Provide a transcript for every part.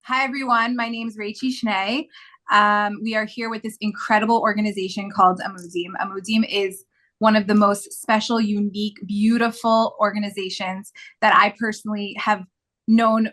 Hi, everyone. My name is Rachie Schnee. We are here with this incredible organization called Amudim. Amudim is one of the most special, unique, beautiful organizations that I personally have known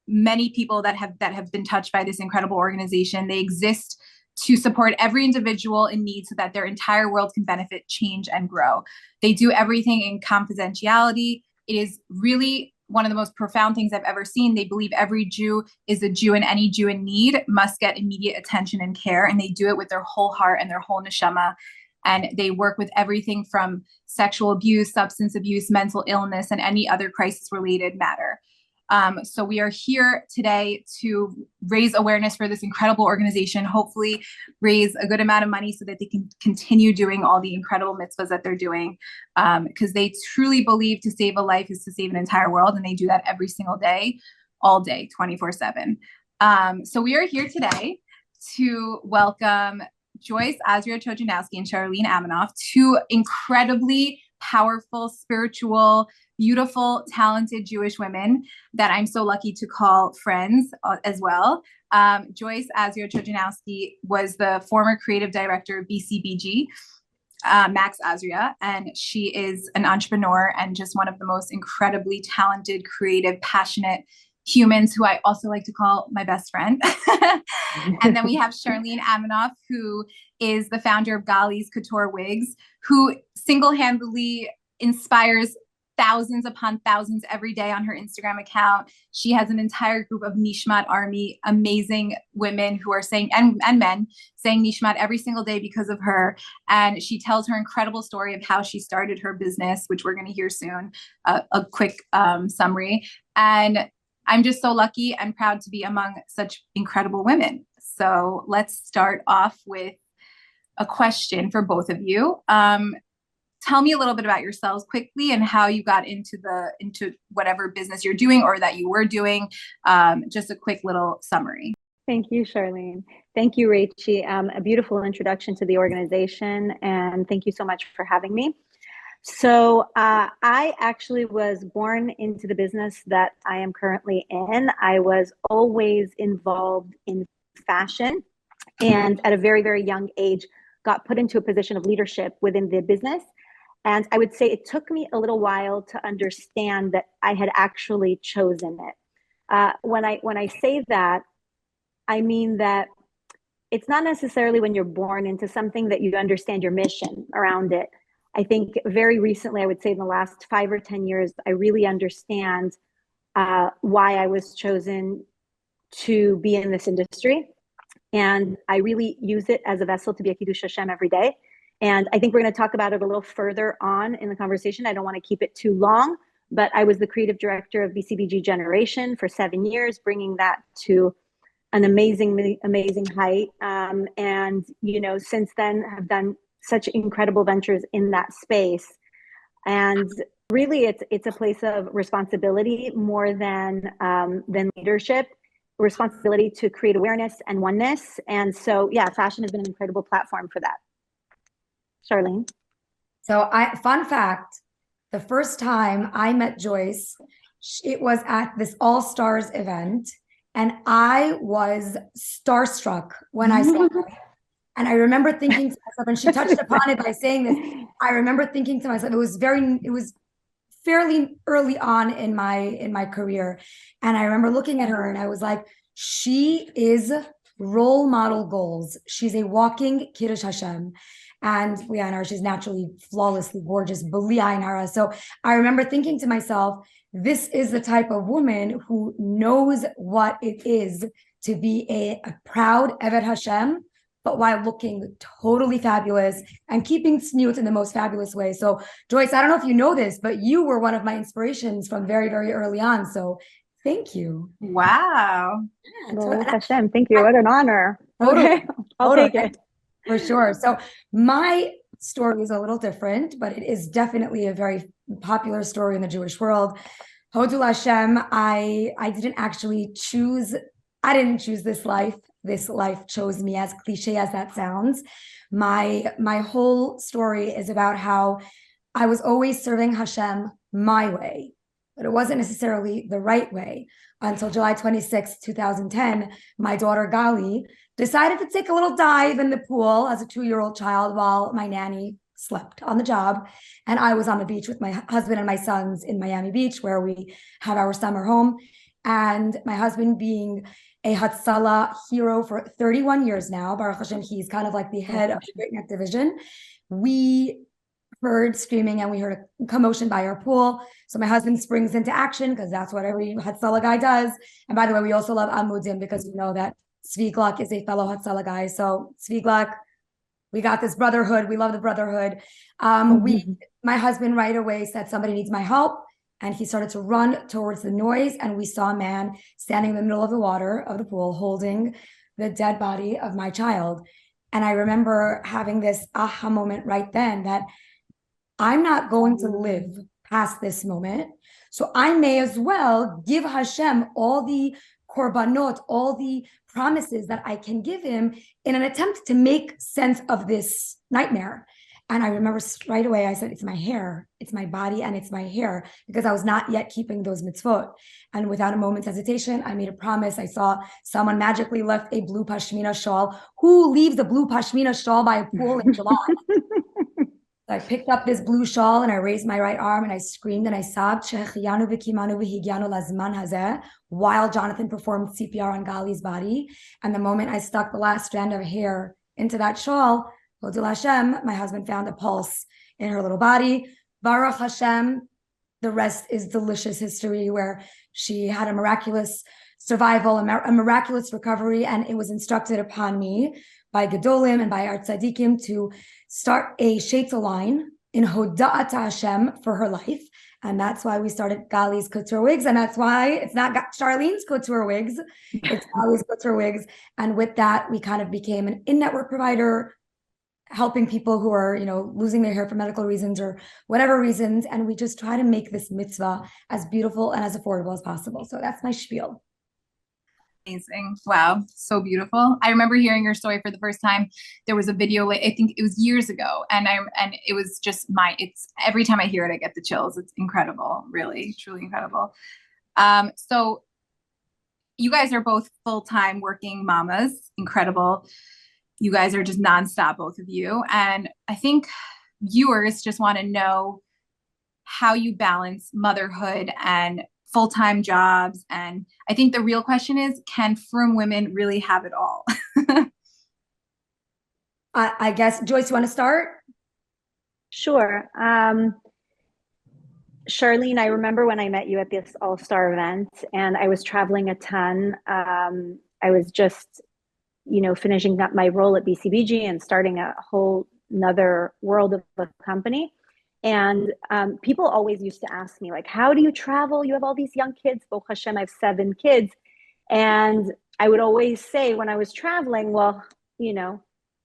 many people that have been touched by this incredible organization. They exist to support every individual in need so that their entire world can benefit, change, and grow. They do everything in confidentiality. It is really one of the most profound things I've ever seen. They believe every Jew is a Jew, and any Jew in need must get immediate attention and care. And they do it with their whole heart and their whole neshama. And they work with everything from sexual abuse, substance abuse, mental illness, and any other crisis-related matter. So we are here today to raise awareness for this incredible organization, hopefully raise a good amount of money so that they can continue doing all the incredible mitzvahs that they're doing, because they truly believe to save a life is to save an entire world, and they do that every single day, all day, 24/7. So we are here today to welcome Joyce Azria Chojanowski and Charlene Amanoff, two incredibly powerful, spiritual, beautiful, talented Jewish women that I'm so lucky to call friends as well. Joyce Azria Chojanowski was the former creative director of BCBG, Max Azria, and she is an entrepreneur and just one of the most incredibly talented, creative, passionate humans who I also like to call my best friend. And then we have Charlene Amanoff, who is the founder of Gali's Couture Wigs, who single-handedly inspires thousands upon thousands every day on her Instagram account. She has an entire group of Nishmat Army, amazing women who are saying, and men, saying Nishmat every single day because of her. And she tells her incredible story of how she started her business, which we're going to hear soon, a quick summary. And I'm just so lucky and proud to be among such incredible women. So let's start off with a question for both of you. Tell me a little bit about yourselves quickly and how you got into whatever business you're doing or that you were doing. Just a quick little summary. Thank you, Charlene. Thank you, Rachie. A beautiful introduction to the organization, and thank you so much for having me. So I actually was born into the business that I am currently in. I was always involved in fashion, and at a very, very young age, got put into a position of leadership within the business. And I would say it took me a little while to understand that I had actually chosen it. When I say that, I mean that it's not necessarily when you're born into something that you understand your mission around it. I think very recently, I would say in the last 5 or 10 years, I really understand why I was chosen to be in this industry. And I really use it as a vessel to be a Kiddush Hashem every day. And I think we're going to talk about it a little further on in the conversation. I don't want to keep it too long, but I was the creative director of BCBG Generation for 7 years, bringing that to an amazing height. And, since then have done such incredible ventures in that space. And really it's a place of responsibility more than leadership, responsibility to create awareness and oneness. And so, yeah, fashion has been an incredible platform for that. Charlene? So fun fact, the first time I met Joyce, it was at this All Stars event, and I was starstruck when I saw her. And I remember thinking to myself, and she touched upon it by saying this, I remember thinking to myself, it was fairly early on in my career. And I remember looking at her and I was like, she is role model goals. She's a walking Kiddush Hashem. And she's naturally flawlessly gorgeous, B'li Ayin Hara. So I remember thinking to myself, this is the type of woman who knows what it is to be a proud Eved Hashem, but while looking totally fabulous and keeping tzniut in the most fabulous way. So Joyce, I don't know if you know this, but you were one of my inspirations from very, very early on. So thank you. Wow. Well, Hashem, thank you. What an honor. Totally. Okay, I'll take it. For sure. So my story is a little different, but it is definitely a very popular story in the Jewish world. Hodul Hashem, I didn't choose this life. this life chose me, as cliche as that sounds. My whole story is about how I was always serving Hashem my way, but it wasn't necessarily the right way until July 26, 2010. My daughter Gali decided to take a little dive in the pool as a 2-year-old child while my nanny slept on the job. And I was on the beach with my husband and my sons in Miami Beach, where we have our summer home. And my husband, being a Hatzalah hero for 31 years now, Baruch Hashem, he's kind of like the head of the Great Neck Division. We heard screaming and we heard a commotion by our pool. So my husband springs into action because that's what every Hatzalah guy does. And by the way, we also love Amudim because we know that Tzvi Gluck is a fellow Hatzalah guy. So Tzvi Gluck, we got this brotherhood. We love the brotherhood. My husband right away said, somebody needs my help. And he started to run towards the noise. And we saw a man standing in the middle of the water of the pool, holding the dead body of my child. And I remember having this aha moment right then that I'm not going to live past this moment. So I may as well give Hashem all the korbanot, all the promises that I can give him in an attempt to make sense of this nightmare. And I remember right away, I said, it's my hair, it's my body, and it's my hair, because I was not yet keeping those mitzvot. And without a moment's hesitation, I made a promise. I saw someone magically left a blue pashmina shawl. Who leaves a blue pashmina shawl by a pool in July? I picked up this blue shawl and I raised my right arm and I screamed and I sobbed, while Jonathan performed CPR on Gali's body. And the moment I stuck the last strand of hair into that shawl, Hodul Hashem, my husband found a pulse in her little body. Baruch Hashem, the rest is delicious history, where she had a miraculous survival, a miraculous recovery, and it was instructed upon me by Gedolim and by our tzaddikim to start a sheitel line in Hoda'at Hashem for her life. And that's why we started Gali's Couture Wigs. And that's why it's not Charlene's Couture Wigs, it's Gali's Couture Wigs. And with that, we kind of became an in-network provider, helping people who are, losing their hair for medical reasons or whatever reasons. And we just try to make this mitzvah as beautiful and as affordable as possible. So that's my spiel. Amazing. Wow. So beautiful. I remember hearing your story for the first time. There was a video, I think it was years ago. And it was just it's every time I hear it, I get the chills. It's incredible. Really, truly incredible. So you guys are both full-time working mamas. Incredible. You guys are just nonstop, both of you. And I think viewers just want to know how you balance motherhood and full-time jobs. And I think the real question is, can frum women really have it all? I guess, Joyce, you want to start? Sure. Charlene, I remember when I met you at this All-Star event and I was traveling a ton. I was just, finishing up my role at BCBG and starting a whole nother world of a company. And people always used to ask me, like, how do you travel? You have all these young kids. Baruch Hashem, I have 7 kids. And I would always say when I was traveling, well,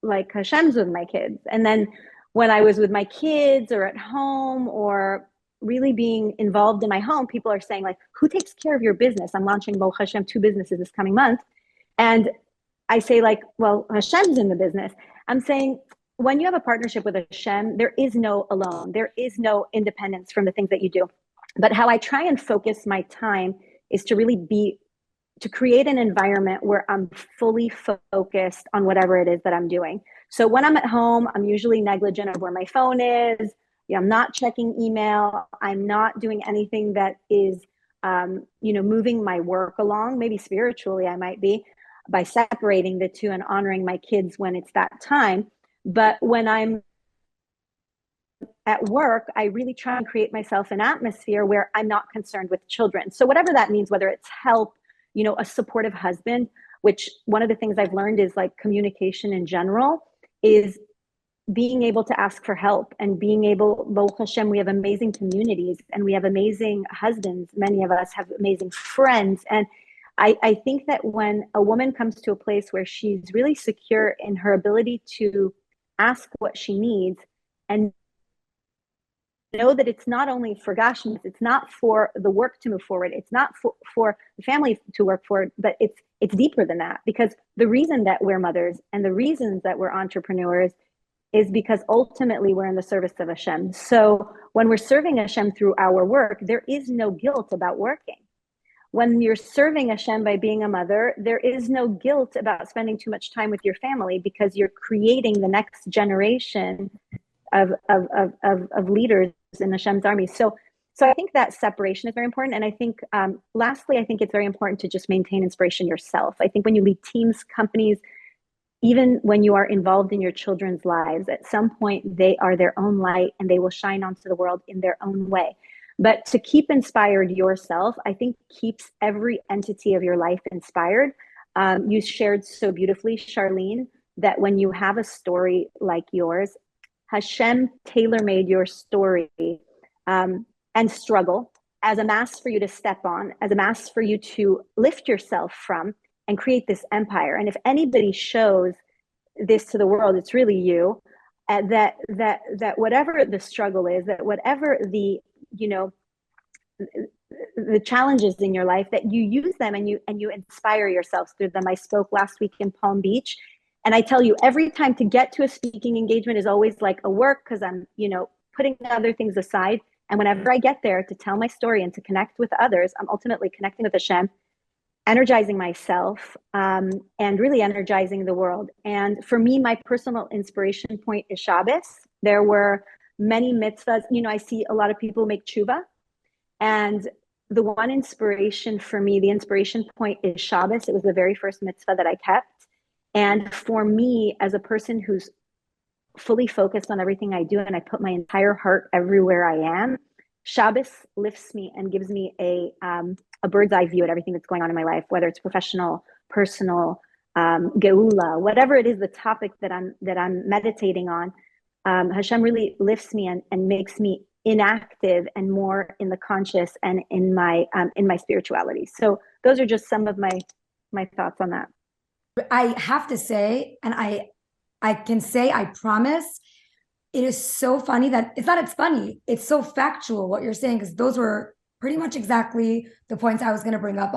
like Hashem's with my kids. And then when I was with my kids or at home or really being involved in my home, people are saying, like, who takes care of your business? I'm launching Baruch Hashem 2 businesses this coming month. And I say, like, well, Hashem's in the business. I'm saying, when you have a partnership with Hashem, there is no alone. There is no independence from the things that you do. But how I try and focus my time is to really to create an environment where I'm fully focused on whatever it is that I'm doing. So when I'm at home, I'm usually negligent of where my phone is. I'm not checking email. I'm not doing anything that is, moving my work along. Maybe spiritually I might be, by separating the two and honoring my kids when it's that time. But when I'm at work, I really try and create myself an atmosphere where I'm not concerned with children. So whatever that means, whether it's help, a supportive husband, which one of the things I've learned is, like, communication in general is being able to ask for help and being able, Baruch Hashem, we have amazing communities and we have amazing husbands. Many of us have amazing friends. And I think that when a woman comes to a place where she's really secure in her ability to ask what she needs and know that it's not only for Gashmis, it's not for the work to move forward, it's not for the family to work forward, but it's deeper than that. Because the reason that we're mothers and the reasons that we're entrepreneurs is because ultimately we're in the service of Hashem. So when we're serving Hashem through our work, there is no guilt about working. When you're serving Hashem by being a mother, there is no guilt about spending too much time with your family, because you're creating the next generation of leaders in Hashem's army. So I think that separation is very important. And I think, lastly, I think it's very important to just maintain inspiration yourself. I think when you lead teams, companies, even when you are involved in your children's lives, at some point they are their own light and they will shine onto the world in their own way. But to keep inspired yourself, I think keeps every entity of your life inspired. You shared so beautifully, Charlene, that when you have a story like yours, Hashem tailor-made your story and struggle as a mast for you to step on, as a mast for you to lift yourself from and create this empire. And if anybody shows this to the world, it's really you. That whatever the struggle is, that whatever the challenges in your life, that you use them and you inspire yourselves through them. I spoke last week in Palm Beach, and I tell you, every time to get to a speaking engagement is always like a work, because I'm putting other things aside. And whenever I get there to tell my story and to connect with others, I'm ultimately connecting with Hashem, energizing myself, and really energizing the world. And for me, my personal inspiration point is Shabbos. There were many mitzvahs. I see a lot of people make tshuva. And the one inspiration for me, the inspiration point is Shabbos. It was the very first mitzvah that I kept. And for me, as a person who's fully focused on everything I do, and I put my entire heart everywhere I am, Shabbos lifts me and gives me a bird's eye view at everything that's going on in my life, whether it's professional, personal, geula, whatever it is, the topic that I'm meditating on. Hashem really lifts me and makes me inactive and more in the conscious and in my spirituality. So those are just some of my thoughts on that. I have to say, and I can say, I promise, it is so funny that it's funny. It's so factual what you're saying, because those were pretty much exactly the points I was going to bring up.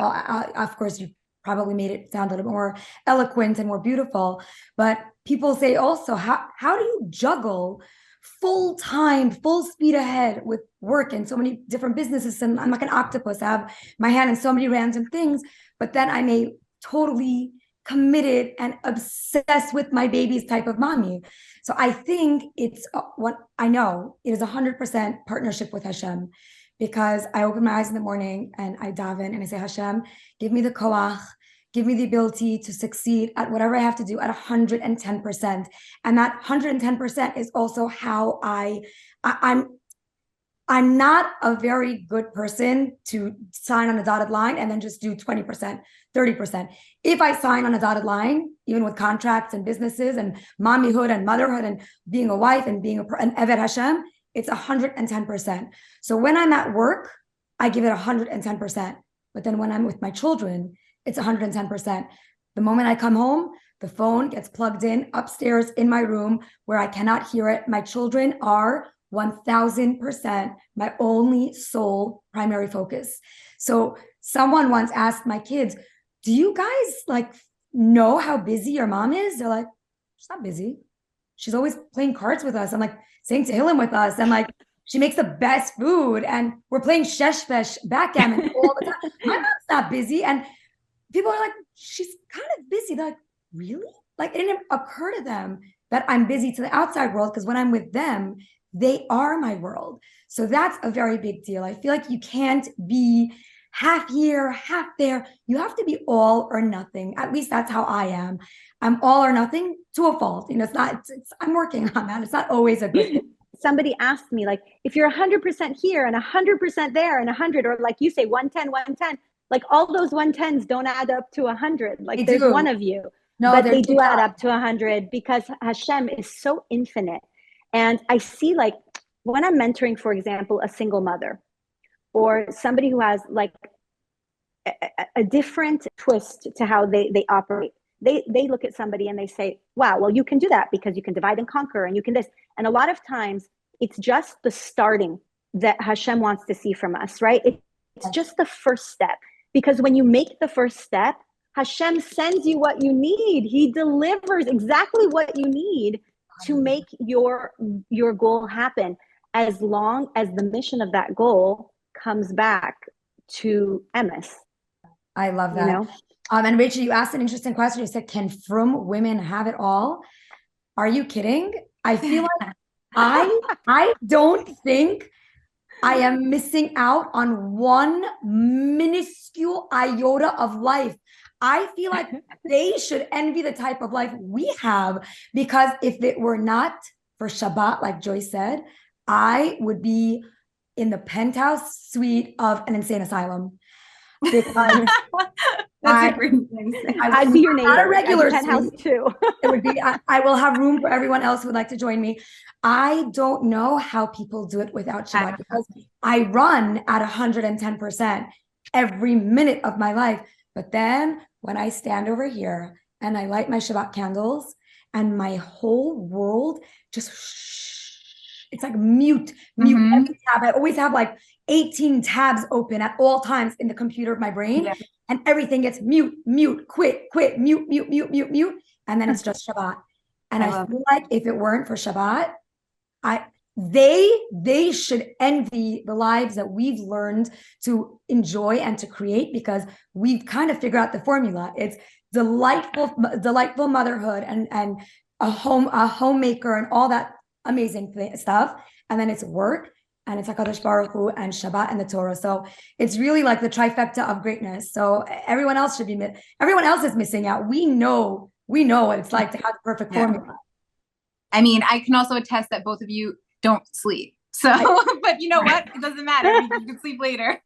Of course, you probably made it sound a little more eloquent and more beautiful, but people say also, how do you juggle full time, full speed ahead with work and so many different businesses? And I'm like an octopus. I have my hand in so many random things, but then I'm a totally committed and obsessed with my babies type of mommy. So I think it's what I know it is 100% partnership with Hashem, because I open my eyes in the morning and I daven and I say, Hashem, give me the koach, give me the ability to succeed at whatever I have to do at 110%. And that 110% is also how I'm not a very good person to sign on a dotted line and then just do 20%, 30%. If I sign on a dotted line, even with contracts and businesses and mommyhood and motherhood and being a wife and being an Eved Hashem, it's 110%. So when I'm at work, I give it 110%. But then when I'm with my children, it's 110%. The moment I come home, the phone gets plugged in upstairs in my room where I cannot hear it. My children are 1000% my only sole primary focus. So someone once asked my kids, do you guys know how busy your mom is? They're like, she's not busy. She's always playing cards with us. I'm like saying Tehillim with us. And she makes the best food and we're playing sheshvesh backgammon all the time. My mom's not busy. And people are like, she's kind of busy. They're like, really? It didn't occur to them that I'm busy to the outside world, because when I'm with them, they are my world. So that's a very big deal. I feel like you can't be half here, half there. You have to be all or nothing. At least that's how I am. I'm all or nothing to a fault. I'm working on that. It's not always a good thing. Somebody asked me, if you're 100% here and 100% there and 100, or like you say, 110, all those 110s don't add up to 100. There's one of you. No, but they do add up to 100, because Hashem is so infinite. And I see, when I'm mentoring, for example, a single mother or somebody who has a different twist to how they operate, they look at somebody and they say, wow, well, you can do that because you can divide and conquer and you can this. And a lot of times it's just the starting that Hashem wants to see from us, right? It's just the first step. Because when you make the first step, Hashem sends you what you need. He delivers exactly what you need to make your goal happen, as long as the mission of that goal comes back to emes. I love that. You know? And Rachel, you asked an interesting question. You said, can frum women have it all? Are you kidding? I feel like I don't think I am missing out on one minuscule iota of life. I feel like they should envy the type of life we have, because if it were not for Shabbat, like Joyce said, I would be in the penthouse suite of an insane asylum. Because That's a great thing. I'd be your neighbor. Not a regular penthouse suite. too. It would be. I will have room for everyone else who would like to join me. I don't know how people do it without Shabbat, because I run at 110% every minute of my life. But then when I stand over here and I light my Shabbat candles, and my whole world just, it's like mute. Every tab. I always have like 18 tabs open at all times in the computer of my brain. Yeah. And everything gets mute, quit, mute. And then it's just Shabbat. And I feel like if it weren't for Shabbat, they should envy the lives that we've learned to enjoy and to create, because we've kind of figured out the formula. It's delightful motherhood and a homemaker and all that amazing stuff. And then it's work, and it's HaKadosh Baruch Hu and Shabbat and the Torah. So it's really like the trifecta of greatness. So everyone else is missing out. We know what it's like to have the perfect formula. I mean, I can also attest that both of you don't sleep. So, but you know what? It doesn't matter. You can sleep later.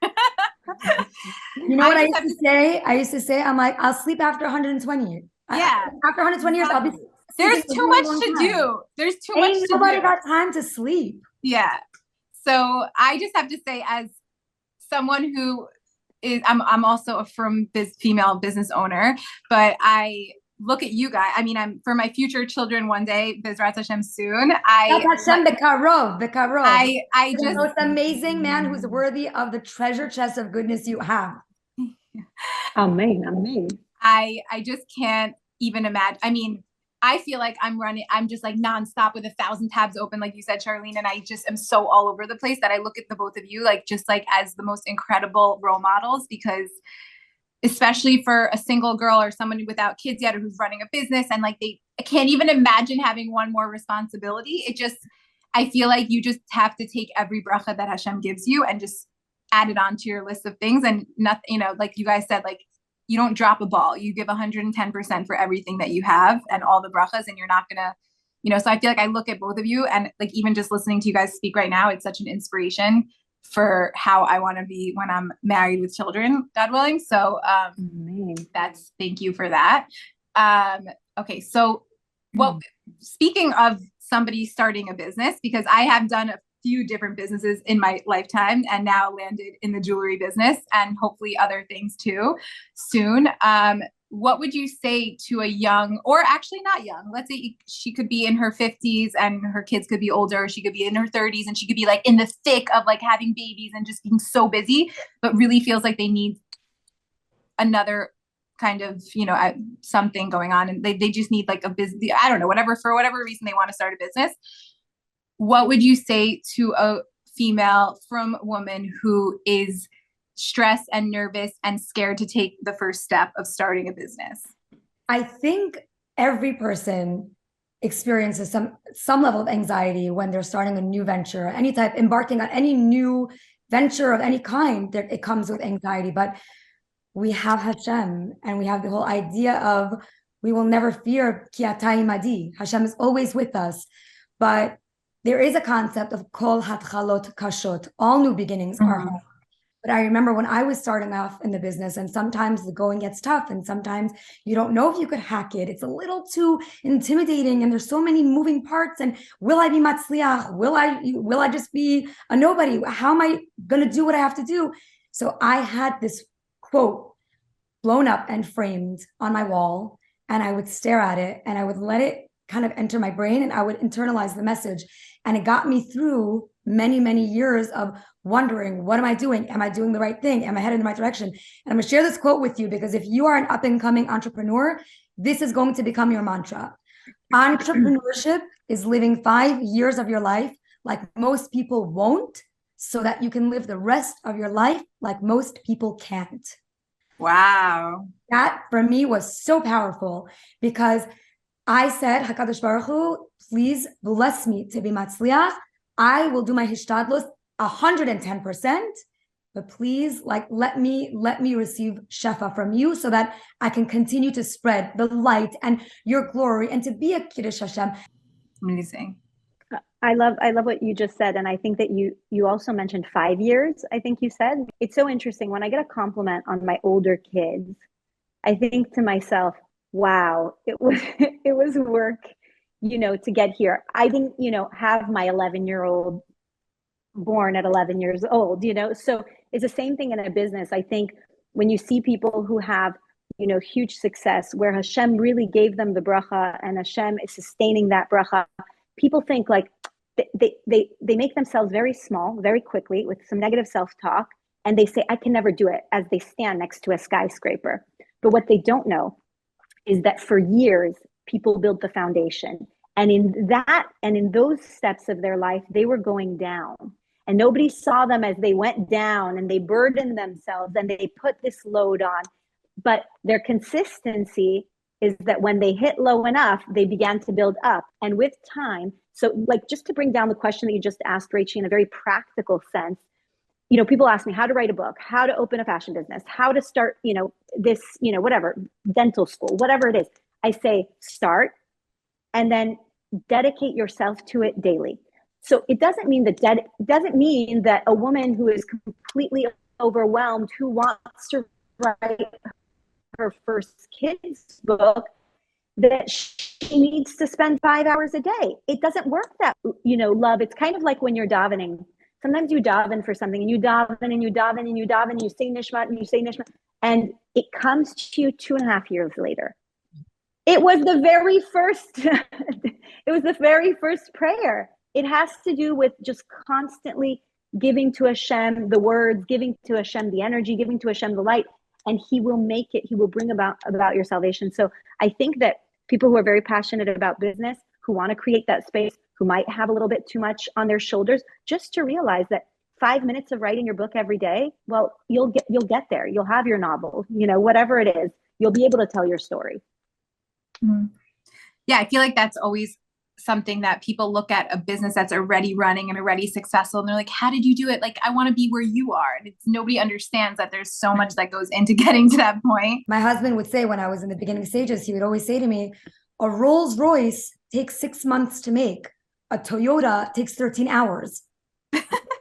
You know what I used to say? I used to say, I'm like, I'll sleep after 120 years. Yeah. After 120 years, I'll be. There's too much to do. There's too much to do. Nobody got time to sleep. Yeah. So I just have to say, as someone who is, I'm also a female business owner, but I look at you guys. I mean, I'm for my future children one day, Bezrat Hashem soon. The Karov. I just the most amazing man who's worthy of the treasure chest of goodness you have. Amen. I just can't even imagine. I mean, I feel like I'm just like nonstop with 1,000 tabs open, like you said, Charlene, and I just am so all over the place that I look at the both of you like just like as the most incredible role models, because especially for a single girl or someone without kids yet, or who's running a business, and like I can't even imagine having one more responsibility. I feel like you just have to take every bracha that Hashem gives you and just add it onto your list of things, and nothing, like you guys said, like you don't drop a ball. You give 110% for everything that you have and all the brachas, and you're not gonna, so I feel like I look at both of you, and like even just listening to you guys speak right now, it's such an inspiration for how I want to be when I'm married with children, God willing. So thank you for that. Okay. So speaking of somebody starting a business, because I have done a few different businesses in my lifetime and now landed in the jewelry business and hopefully other things too soon. What would you say to a young, or actually not young, let's say she could be in her 50s and her kids could be older, she could be in her 30s and she could be like in the thick of like having babies and just being so busy, but really feels like they need another kind of, something going on, and they just need like a business, I don't know, for whatever reason they want to start a business. What would you say to a female from woman who is stressed and nervous and scared to take the first step of starting a business? I think every person experiences some level of anxiety when they're starting a new venture, embarking on any new venture of any kind. It comes with anxiety, but we have Hashem, and we have the whole idea of we will never fear ki ata imadi. Hashem is always with us. But there is a concept of kol hatchalot kashot. All new beginnings are hard. But I remember when I was starting off in the business, and sometimes the going gets tough, and sometimes you don't know if you could hack it. It's a little too intimidating, and there's so many moving parts. And will I be matzliach? Will I just be a nobody? How am I going to do what I have to do? So I had this quote blown up and framed on my wall, and I would stare at it, and I would let it kind of enter my brain, and I would internalize the message. And it got me through many, many years of wondering, what am I doing? Am I doing the right thing? Am I headed in the right direction? And I'm going to share this quote with you, because if you are an up and coming entrepreneur, this is going to become your mantra. Entrepreneurship is living 5 years of your life like most people won't, so that you can live the rest of your life like most people can't. Wow. That for me was so powerful, because I said, HaKadosh Baruch Hu, please bless me to be matzliach. I will do my hishtadlus 110%, but please, like, let me receive shefa from you, so that I can continue to spread the light and your glory and to be a Kiddush Hashem. Amazing. I love what you just said. And I think that you also mentioned 5 years, I think you said. It's so interesting. When I get a compliment on my older kids, I think to myself, wow, it was work, to get here. I didn't, have my 11-year-old born at 11 years old, so it's the same thing in a business. I think when you see people who have, huge success, where Hashem really gave them the bracha and Hashem is sustaining that bracha, people think like they make themselves very small very quickly with some negative self-talk, and they say, I can never do it, as they stand next to a skyscraper. But what they don't know is that for years people built the foundation, and in those steps of their life, they were going down, and nobody saw them as they went down, and they burdened themselves and they put this load on. But their consistency is that when they hit low enough, they began to build up. And with time, so like, just to bring down the question that you just asked, Rachel, in a very practical sense, people ask me how to write a book, how to open a fashion business, how to start, this, whatever, dental school, whatever it is. I say, start, and then dedicate yourself to it daily. So it doesn't mean that a woman who is completely overwhelmed, who wants to write her first kids book, that she needs to spend 5 hours a day. It doesn't work that, love. It's kind of like when you're davening. Sometimes you daven for something, and you daven and you daven and you daven and you say nishmat and you say nishmat, and it comes to you 2.5 years later. It was the very first, prayer. It has to do with just constantly giving to Hashem the words, giving to Hashem the energy, giving to Hashem the light, and He will bring about your salvation. So I think that people who are very passionate about business, who want to create that space, who might have a little bit too much on their shoulders, just to realize that 5 minutes of writing your book every day, well, you'll get there. You'll have your novel, whatever it is, you'll be able to tell your story. Mm-hmm. Yeah, I feel like that's always something that people look at, a business that's already running and already successful, and they're like, how did you do it? Like, I want to be where you are. And nobody understands that there's so much that goes into getting to that point. My husband would say, when I was in the beginning stages, he would always say to me, a Rolls Royce takes 6 months to make. A Toyota takes 13 hours.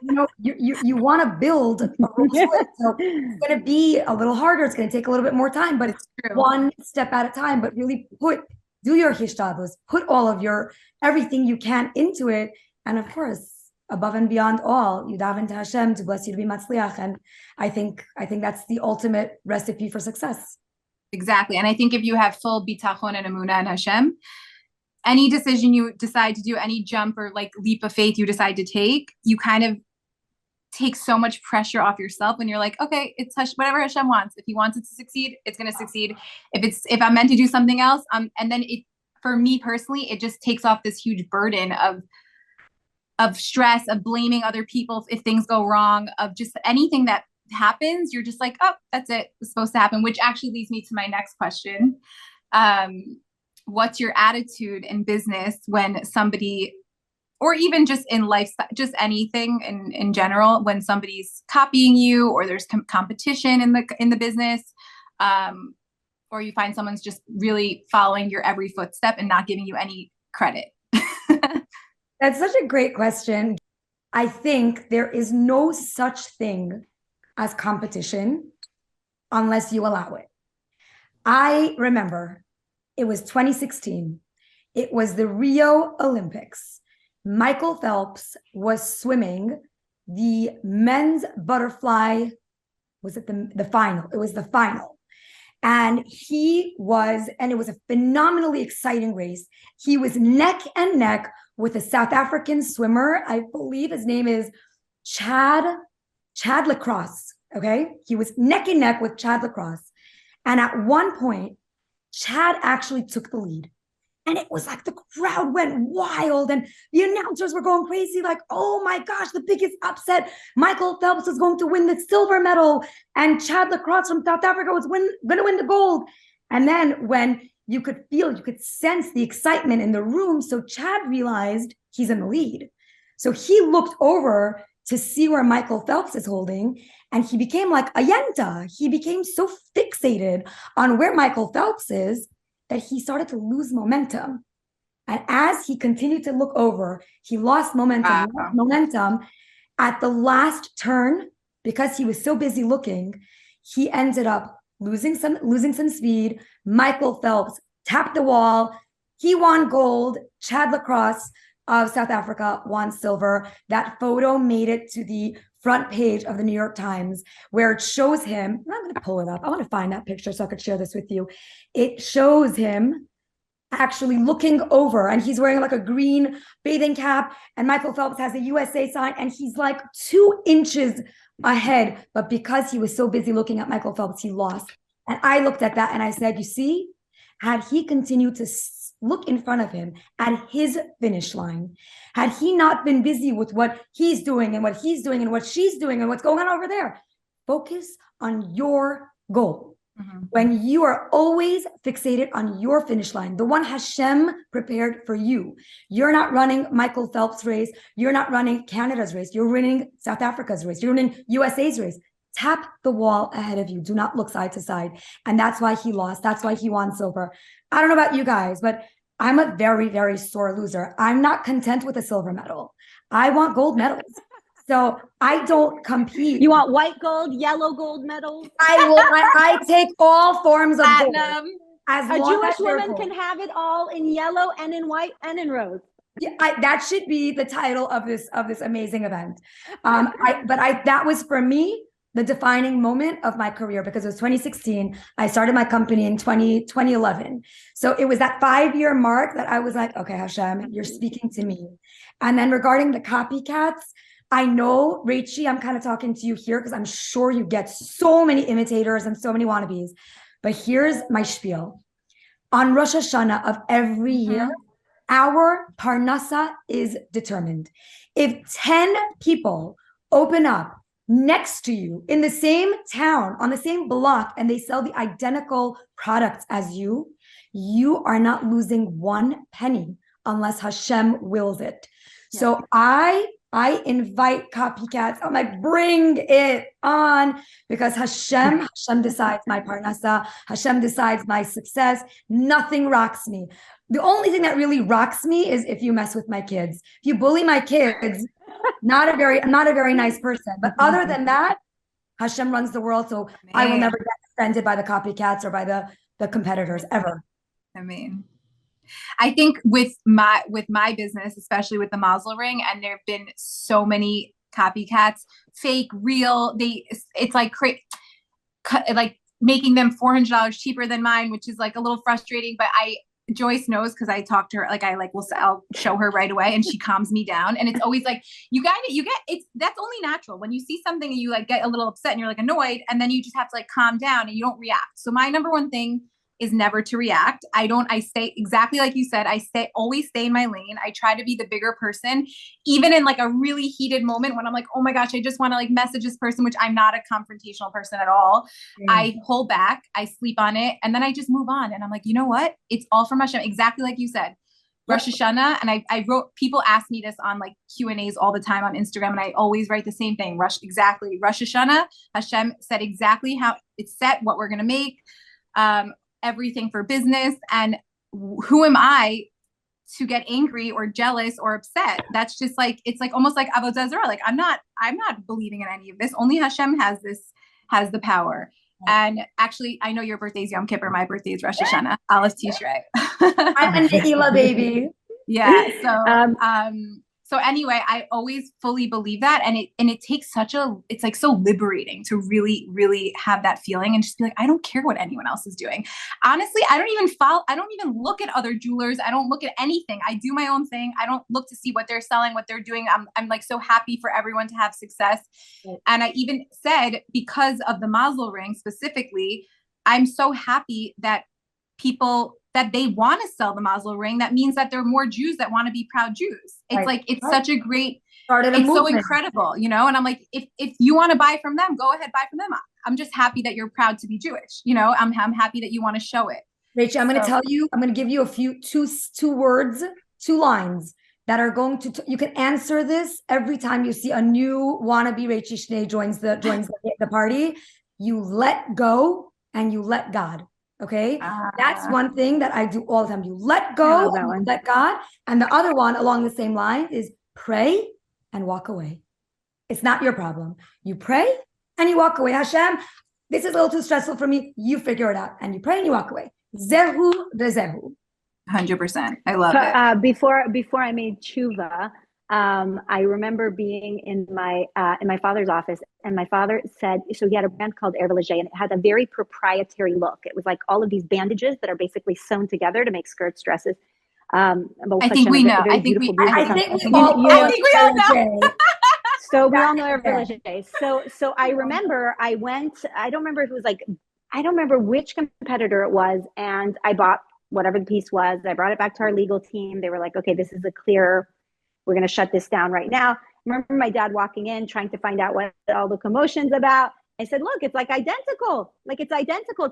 You want to build a Rolls Royce, so it's going to be a little harder. It's going to take a little bit more time, but it's one step at a time. But really do your hishtadlus, put all of everything you can into it. And of course, above and beyond all, you daven to Hashem to bless you to be matzliach. And I think that's the ultimate recipe for success. Exactly. And I think if you have full bitachon and emunah in Hashem, any decision you decide to do, any jump or like leap of faith you decide to take, you kind of take so much pressure off yourself when you're like, okay, it's whatever Hashem wants. If He wants it to succeed, it's going to succeed. If I'm meant to do something else, and then for me personally, it just takes off this huge burden of stress, of blaming other people if things go wrong, of just anything that happens. You're just like, oh, that's it. It's supposed to happen, which actually leads me to my next question. What's your attitude in business when somebody, or even just in life, just anything in general, when somebody's copying you, or there's competition in the business, or you find someone's just really following your every footstep and not giving you any credit? That's such a great question. I think there is no such thing as competition unless you allow it. I remember it was 2016. It was the Rio Olympics. Michael Phelps was swimming the men's butterfly. Was it the final? It was the final. And it was a phenomenally exciting race. He was neck and neck with a South African swimmer. I believe his name is Chad Lacrosse. Okay. He was neck and neck with Chad Lacrosse. And at one point, Chad actually took the lead. And it was like the crowd went wild and the announcers were going crazy, like, oh my gosh, the biggest upset. Michael Phelps is going to win the silver medal. And Chad Lacrosse from South Africa was going to win the gold. And then when you could sense the excitement in the room. So Chad realized he's in the lead. So he looked over to see where Michael Phelps is holding. And he became like a yenta. He became so fixated on where Michael Phelps is that he started to lose momentum. And as he continued to look over, he lost momentum. At the last turn, because he was so busy looking, he ended up losing some speed. Michael Phelps tapped the wall. He won gold. Chad Lacrosse of South Africa won silver. That photo made it to the front page of the New York Times, where it shows him. I'm going to pull it up. I want to find that picture so I could share this with you. It shows him actually looking over, and he's wearing like a green bathing cap, and Michael Phelps has a USA sign, and he's like 2 inches ahead. But because he was so busy looking at Michael Phelps, he lost. And I looked at that and I said, you see, had he continued to look in front of him at his finish line, had he not been busy with what he's doing and what he's doing and what she's doing and what's going on over there, focus on your goal. Mm-hmm. When you are always fixated on your finish line, the one Hashem prepared for you. You're not running Michael Phelps' race. You're not running Canada's race. You're running South Africa's race. You're running USA's race. Tap the wall ahead of you. Do not look side to side. And that's why he lost. That's why he won silver. I don't know about you guys, but I'm a very, very sore loser. I'm not content with a silver medal. I want gold medals. So I don't compete. You want white gold, yellow gold medals? I take all forms of gold. As a Jewish woman can have it all in yellow and in white and in rose. Yeah, that should be the title of this amazing event. That was for me the defining moment of my career, because it was 2016. I started my company in 2011. So it was that 5-year mark that I was like, okay, Hashem, you're speaking to me. And then regarding the copycats, I know, Rachie, I'm kind of talking to you here because I'm sure you get so many imitators and so many wannabes. But here's my spiel. On Rosh Hashanah of every year, our Parnasa is determined. If 10 people open up next to you in the same town, on the same block, and they sell the identical products as you, you are not losing 1 penny unless Hashem wills it. Yeah. So I invite copycats. I'm like, bring it on, because Hashem decides my parnasa. Hashem decides my success. Nothing rocks me. The only thing that really rocks me is if you mess with my kids. If you bully my kids, I'm not a very nice person. But other than that, Hashem runs the world. So I will never get offended by the copycats or by the competitors ever. I think with my business, especially with the Mazel Ring, and there have been so many copycats, fake, real. It's like making them $400 cheaper than mine, which is like a little frustrating. But Joyce knows, because I talk to her, I'll show her right away, and she calms me down. And it's always like, that's only natural. When you see something and you like get a little upset and you're like annoyed, and then you just have to like calm down and you don't react. So my number one thing is never to react. I stay exactly like you said. Always stay in my lane. I try to be the bigger person, even in like a really heated moment when I'm like, oh my gosh, I just want to like message this person, which I'm not a confrontational person at all. I hold back, I sleep on it, and then I just move on. And I'm like, you know what? It's all from Hashem. Exactly like you said. Rosh Hashanah, and I wrote, people ask me this on like Q&As all the time on Instagram, and I always write the same thing. Rosh Hashanah, Hashem said exactly how it's set, what we're going to make. Everything for business, and who am I to get angry or jealous or upset? That's just like, it's like almost like Avodah Zarah. Like I'm not believing in any of this. Only Hashem has the power. And actually, I know your birthday is Yom Kippur. My birthday is Rosh Hashanah. Aleph Tishrei. I'm a Nehila baby. Yeah. So anyway, I always fully believe that. And it takes it's like so liberating to really, really have that feeling and just be like, I don't care what anyone else is doing. Honestly, I don't even look at other jewelers. I don't look at anything. I do my own thing. I don't look to see what they're selling, what they're doing. I'm like so happy for everyone to have success. Right. And I even said, because of the Mazel ring specifically, I'm so happy that that they want to sell the Mazel ring. That means that there are more Jews that want to be proud Jews. It's right. Like, it's right. Such a great, it's so incredible, you know? And I'm like, if you want to buy from them, go ahead, buy from them. I'm just happy that you're proud to be Jewish. You know, I'm happy that you want to show it. Rachel, I'm going to give you two words, 2 lines that are going to, you can answer this every time you see a new wannabe Rachel Schnee joins the party. You let go and you let God. Okay. That's one thing that I do all the time. You let go, and you let God. And the other one along the same line is pray and walk away. It's not your problem. You pray and you walk away. Hashem, this is a little too stressful for me. You figure it out. And you pray and you walk away. Zehu vezehu. 100%. I love it. Before I made tshuva, I remember being in my father's office, and my father said, so he had a brand called Hervé Leger, and it had a very proprietary look. It was like all of these bandages that are basically sewn together to make skirts, dresses. I think we know. I think we all know. So we all know Hervé Leger. So I remember I don't remember which competitor it was, and I bought whatever the piece was. I brought it back to our legal team. They were like, okay, this is we're going to shut this down right now. I remember my dad walking in, trying to find out what all the commotion's about. I said, look, it's like identical. Like it's identical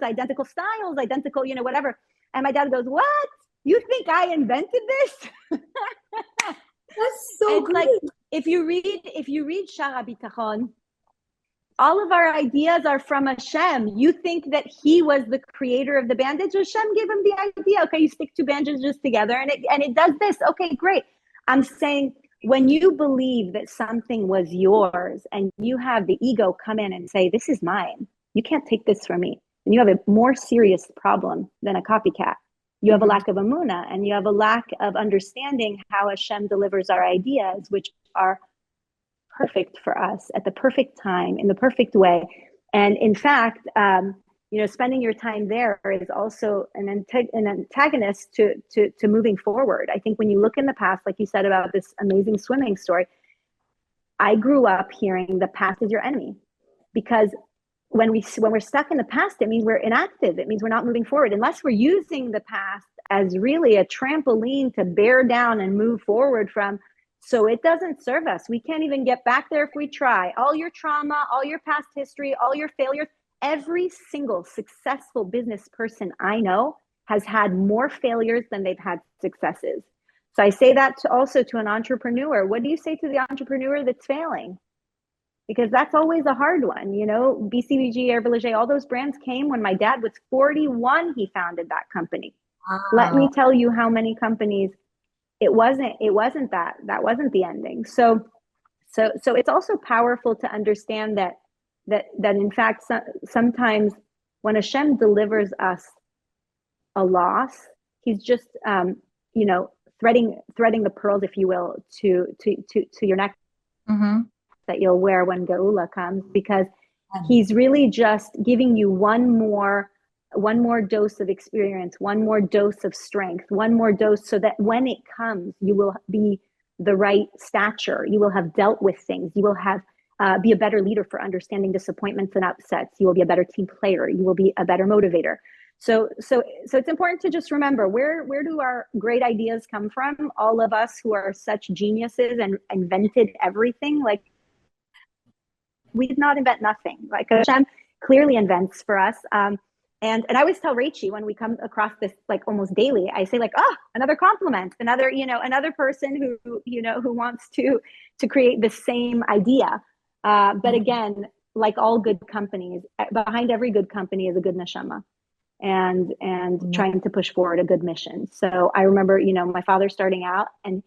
styles, identical, you know, whatever. And my dad goes, what? You think I invented this? That's so great. Like, if you read Shara Bitachon, all of our ideas are from Hashem. You think that he was the creator of the bandage? Hashem gave him the idea. Okay, you stick 2 bandages together and it does this. Okay, great. I'm saying, when you believe that something was yours and you have the ego come in and say, this is mine, you can't take this from me, and you have a more serious problem than a copycat. You have a lack of emunah, and you have a lack of understanding how Hashem delivers our ideas, which are perfect for us at the perfect time, in the perfect way. And in fact, spending your time there is also an antagonist to moving forward. I think when you look in the past, like you said about this amazing swimming story, I grew up hearing the past is your enemy, because when we're stuck in the past, it means we're inactive. It means we're not moving forward, unless we're using the past as really a trampoline to bear down and move forward from. So it doesn't serve us. We can't even get back there if we try. All your trauma, all your past history, all your failures. Every single successful business person I know has had more failures than they've had successes. So I say that also to an entrepreneur. What do you say to the entrepreneur that's failing? Because that's always a hard one. You know, BCBG, Hervé Leger, all those brands came when my dad was 41. He founded that company. Wow. Let me tell you how many companies. It wasn't that wasn't the ending. So it's also powerful to understand that in fact, sometimes when Hashem delivers us a loss, he's just, threading the pearls, if you will, to your neck, that you'll wear when Geula comes, because he's really just giving you one more dose of experience, one more dose of strength, one more dose, so that when it comes, you will be the right stature. You will have dealt with things. You will have be a better leader for understanding disappointments and upsets. You will be a better team player. You will be a better motivator. So it's important to just remember, where do our great ideas come from? All of us who are such geniuses and invented everything. Like, we did not invent nothing. Like, Hashem clearly invents for us. And I always tell Rachel, when we come across this, like almost daily, I say like, oh, another compliment, another person who wants to create the same idea. But again, like all good companies, behind every good company is a good neshama, and trying to push forward a good mission. So I remember, my father starting out, and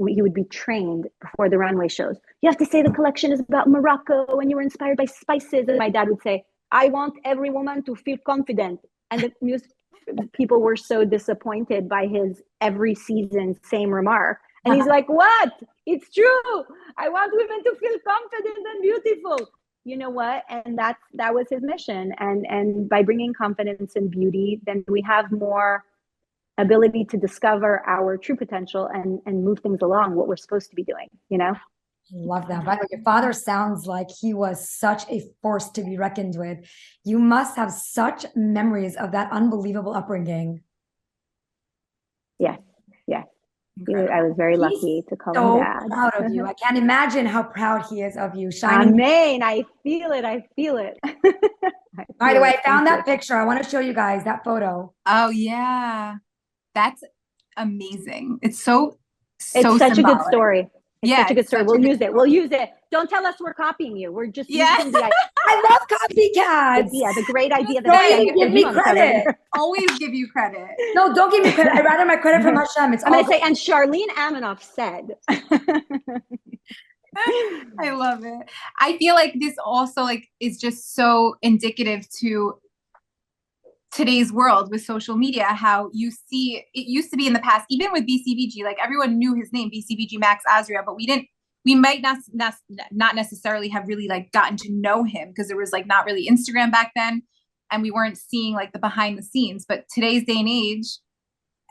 he would be trained before the runway shows. You have to say the collection is about Morocco and you were inspired by spices. And my dad would say, I want every woman to feel confident. And the people were so disappointed by his every season same remark. And he's like, what? It's true. I want women to feel confident and beautiful. You know what? And that was his mission. And by bringing confidence and beauty, then we have more ability to discover our true potential and move things along, what we're supposed to be doing, you know? Love that. By the way, your father sounds like he was such a force to be reckoned with. You must have such memories of that unbelievable upbringing. Yes, yes. Incredible. I was very He's lucky to call him So dad. proud of you. I can't imagine how proud he is of you. Shining. Amen. I feel it. I feel it. By the way, I found Thank that picture. I want to show you guys that photo. Oh yeah. That's amazing. It's so It's such symbolic. a good story. It's Yeah, such a good it's story. such a We'll good use it. We'll use it. Don't tell us we're copying you. We're just Yeah. using the I love copycats. idea, the great idea Don't that even give me credit. Always give you credit. No, don't give me credit. I'd rather my credit from Hashem. It's I'm all going to say, and Charlene Amanoff said. I love it. I feel like this also like is just so indicative to today's world with social media, how you see it used to be in the past, even with BCBG, like everyone knew his name, BCBG Max Azria, but we might not necessarily have really like gotten to know him because there was like not really Instagram back then, and we weren't seeing like the behind the scenes. But today's day and age,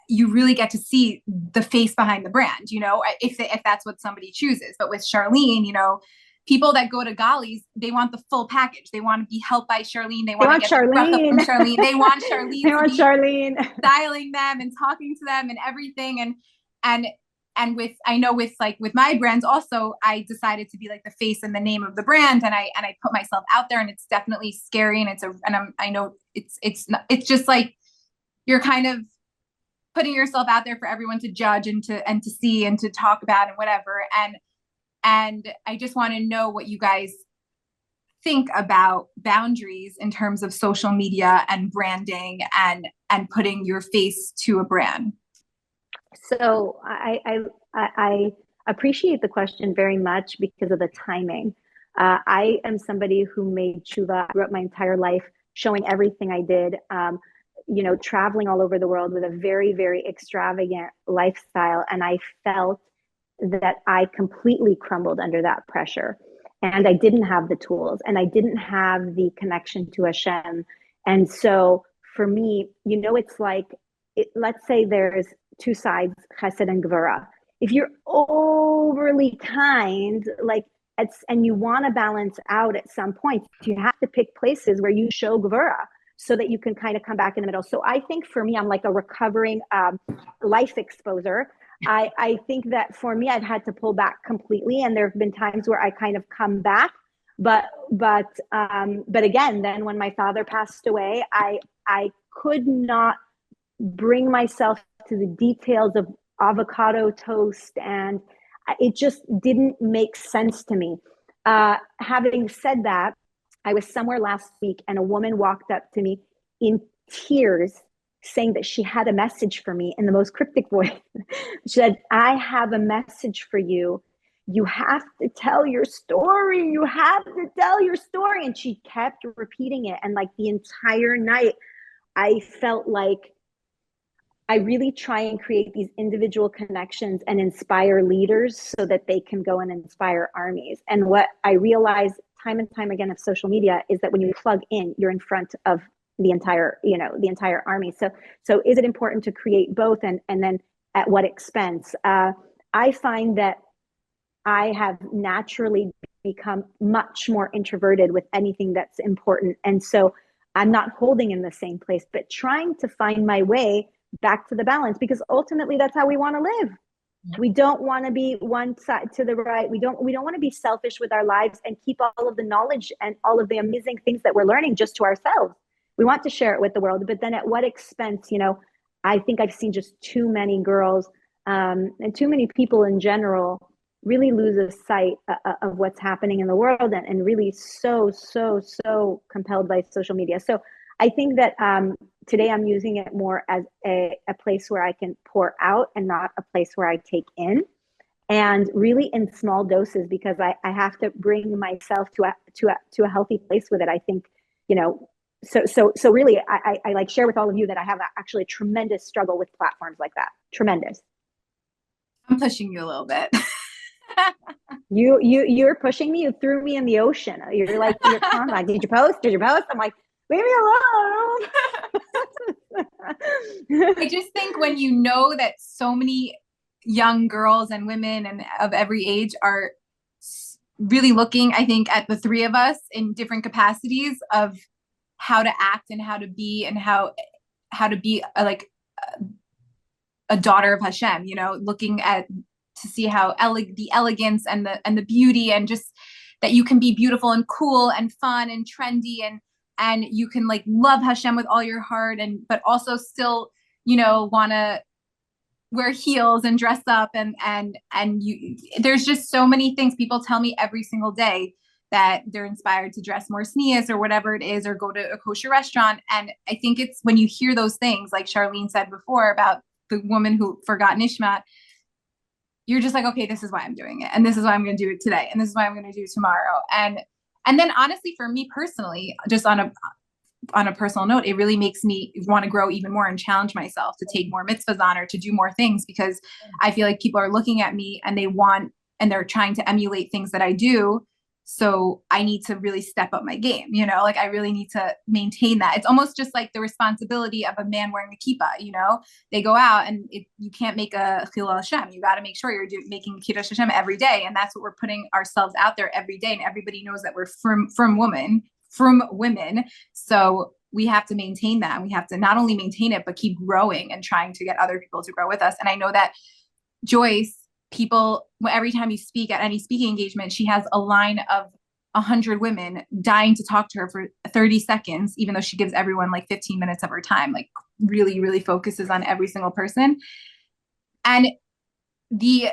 you really get to see the face behind the brand, you know, if that's what somebody chooses. But with Charlene, you know, people that go to Ghali's, they want the full package. They want to be helped by Charlene. They want to get the breath from Charlene. They want Charlene. They want Charlene styling them and talking to them and everything. And with, I know with my brands also, I decided to be like the face and the name of the brand. And I put myself out there, and it's definitely scary. And I know it's just like, you're kind of putting yourself out there for everyone to judge and to see and to talk about and whatever. And I just want to know what you guys think about boundaries in terms of social media and branding and putting your face to a brand. So I appreciate the question very much because of the timing. I am somebody who made tshuva throughout my entire life, showing everything I did, you know, traveling all over the world with a very, very extravagant lifestyle. And I felt that I completely crumbled under that pressure. And I didn't have the tools, and I didn't have the connection to Hashem. And so for me, you know, it's like, let's say there's two sides, chesed and gevura. If you're overly kind, like and you want to balance out at some point, you have to pick places where you show gevura so that you can kind of come back in the middle. So I think for me, I'm like a recovering life exposer. I think that for me, I've had to pull back completely, and there have been times where I kind of come back. But again, then when my father passed away, I could not bring myself to the details of avocado toast, and it just didn't make sense to me. Having said that, I was somewhere last week, and a woman walked up to me in tears, saying that she had a message for me in the most cryptic voice. She said, I have a message for you. You have to tell your story. You have to tell your story. And she kept repeating it. And like the entire night, I felt like I really try and create these individual connections and inspire leaders so that they can go and inspire armies. And what I realize time and time again of social media is that when you plug in, you're in front of the entire army. So is it important to create both, and then at what expense? I find that I have naturally become much more introverted with anything that's important. And so I'm not holding in the same place, but trying to find my way back to the balance, because ultimately that's how we want to live. We don't want to be one side to the right. We don't want to be selfish with our lives and keep all of the knowledge and all of the amazing things that we're learning just to ourselves. We want to share it with the world, but then at what expense? You know, I think I've seen just too many girls and too many people in general really lose a sight of what's happening in the world, and really so compelled by social media. So I think that today I'm using it more as a place where I can pour out and not a place where I take in, and really in small doses, because I have to bring myself to a healthy place with it. I think, you know, so really I like share with all of you that I have actually a tremendous struggle with platforms like that. Tremendous. I'm pushing you a little bit. You're pushing me. You threw me in the ocean. You're like, you're calm. Like, did you post? Did you post? I'm like, leave me alone. I just think when you know that so many young girls and women and of every age are really looking, I think, at the three of us in different capacities of how to act and how to be and how to be a daughter of Hashem, you know, looking at to see how the elegance and the beauty and just that you can be beautiful and cool and fun and trendy and you can like love Hashem with all your heart and but also still, you know, want to wear heels and dress up and you there's just so many things people tell me every single day that they're inspired to dress more sneeze or whatever it is or go to a kosher restaurant. And I think it's when you hear those things, like Charlene said before about the woman who forgot Nishmat, you're just like, okay, this is why I'm doing it. And this is why I'm going to do it today. And this is why I'm going to do it tomorrow. And then honestly, for me personally, just on a personal note, it really makes me want to grow even more and challenge myself to take more mitzvahs on or to do more things because I feel like people are looking at me and they're trying to emulate things that I do. So I need to really step up my game, you know, like I really need to maintain that. It's almost just like the responsibility of a man wearing a kippah, you know, they go out and you can't make a chilul Hashem. You got to make sure you're making kiddush Hashem every day. And that's what we're putting ourselves out there every day. And everybody knows that we're from women. So we have to maintain that. And we have to not only maintain it, but keep growing and trying to get other people to grow with us. And I know that Joyce, people, every time you speak at any speaking engagement, she has a line of 100 women dying to talk to her for 30 seconds, even though she gives everyone like 15 minutes of her time, like really, really focuses on every single person. And the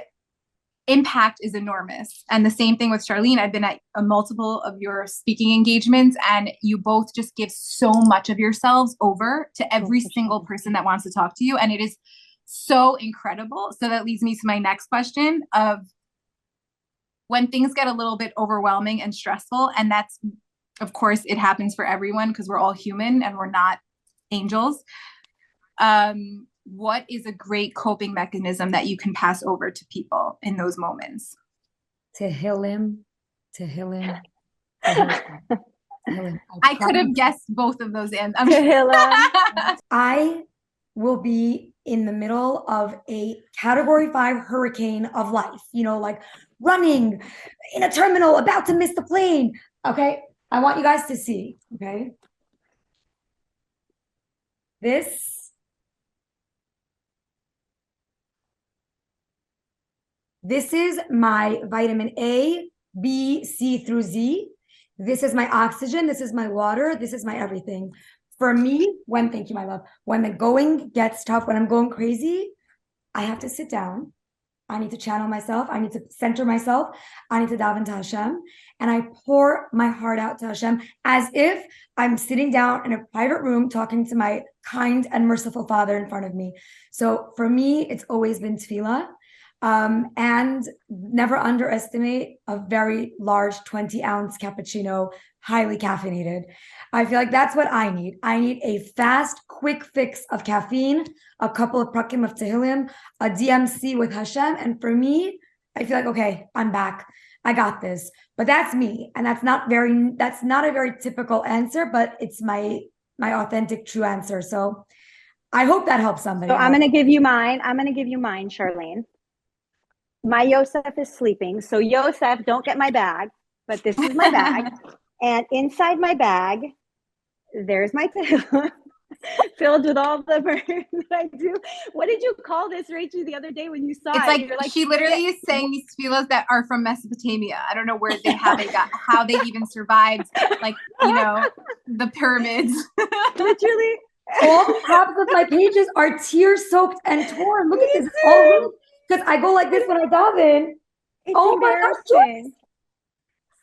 impact is enormous. And the same thing with Charlene. I've been at a multiple of your speaking engagements and you both just give so much of yourselves over to every single person that wants to talk to you. And it is so incredible. So that leads me to my next question of when things get a little bit overwhelming and stressful, and that's, of course, it happens for everyone because we're all human and we're not angels. What is a great coping mechanism that you can pass over to people in those moments? Tehillim. I could have guessed both of those answers. I will be in the middle of a category 5 hurricane of life, you know, like running in a terminal, about to miss the plane. Okay. I want you guys to see. Okay. This is my vitamin A, B, C through Z. This is my oxygen. This is my water. This is my everything. For me, thank you, my love, when the going gets tough, when I'm going crazy, I have to sit down. I need to channel myself. I need to center myself. I need to daven to Hashem. And I pour my heart out to Hashem as if I'm sitting down in a private room talking to my kind and merciful Father in front of me. So for me, it's always been tefillah. And never underestimate a very large 20-ounce cappuccino, highly caffeinated. I feel like that's what I need. I need a fast, quick fix of caffeine, a couple of prakim of Tehillim, a DMC with Hashem. And for me, I feel like, okay, I'm back. I got this. But that's me. And that's not a very typical answer, but it's my authentic, true answer. So I hope that helps somebody. So I'm going to give you mine, Charlene. My Yosef is sleeping. So Yosef, don't get my bag, but this is my bag. And inside my bag, there's my tefillah filled with all the burn that I do. What did you call this, Rachel, the other day when you saw it? It's like she literally is saying these tefillahs that are from Mesopotamia. I don't know how they even survived, like, you know, the pyramids. Literally. All the tops of my pages are tear-soaked and torn. Look at this. All because I go like this when I daven. Oh my gosh.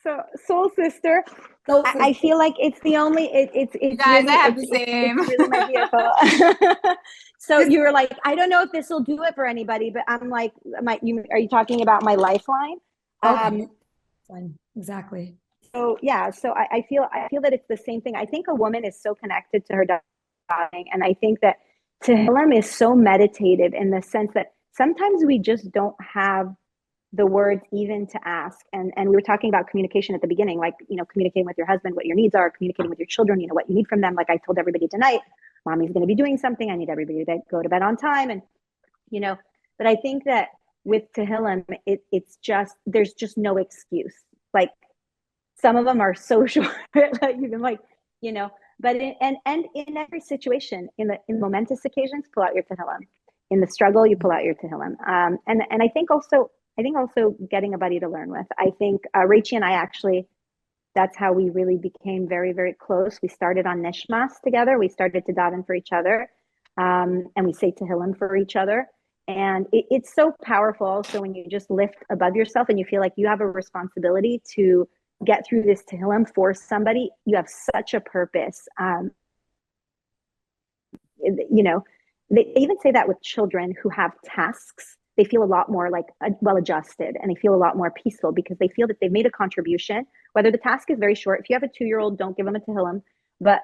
So, soul sister. I feel like it's the only. It's you guys, really, I have the same. It's really my vehicle. So you were like, I don't know if this will do it for anybody, but I'm like, are you talking about my lifeline? Okay. Exactly. So yeah. So I feel that it's the same thing. I think a woman is so connected to her dying, and I think that Tehillim is so meditative in the sense that sometimes we just don't have the words even to ask. And we were talking about communication at the beginning, like, communicating with your husband, what your needs are, communicating with your children, what you need from them. Like I told everybody tonight, mommy's going to be doing something. I need everybody to go to bed on time. And, but I think that with Tehillim, it's just, there's just no excuse. Like some of them are so short, like you can but in every situation, in the momentous occasions, pull out your Tehillim. In the struggle, you pull out your Tehillim. And I think also getting a buddy to learn with. I think Rachie and I actually, that's how we really became very, very close. We started on Nishmas together. We started to daven for each other, and we say Tehillim for each other. And it's so powerful also when you just lift above yourself and you feel like you have a responsibility to get through this Tehillim for somebody. You have such a purpose. They even say that with children who have tasks. They feel a lot more like well-adjusted, and they feel a lot more peaceful because they feel that they've made a contribution, whether the task is very short. If you have a 2-year-old, don't give them a Tehillim, but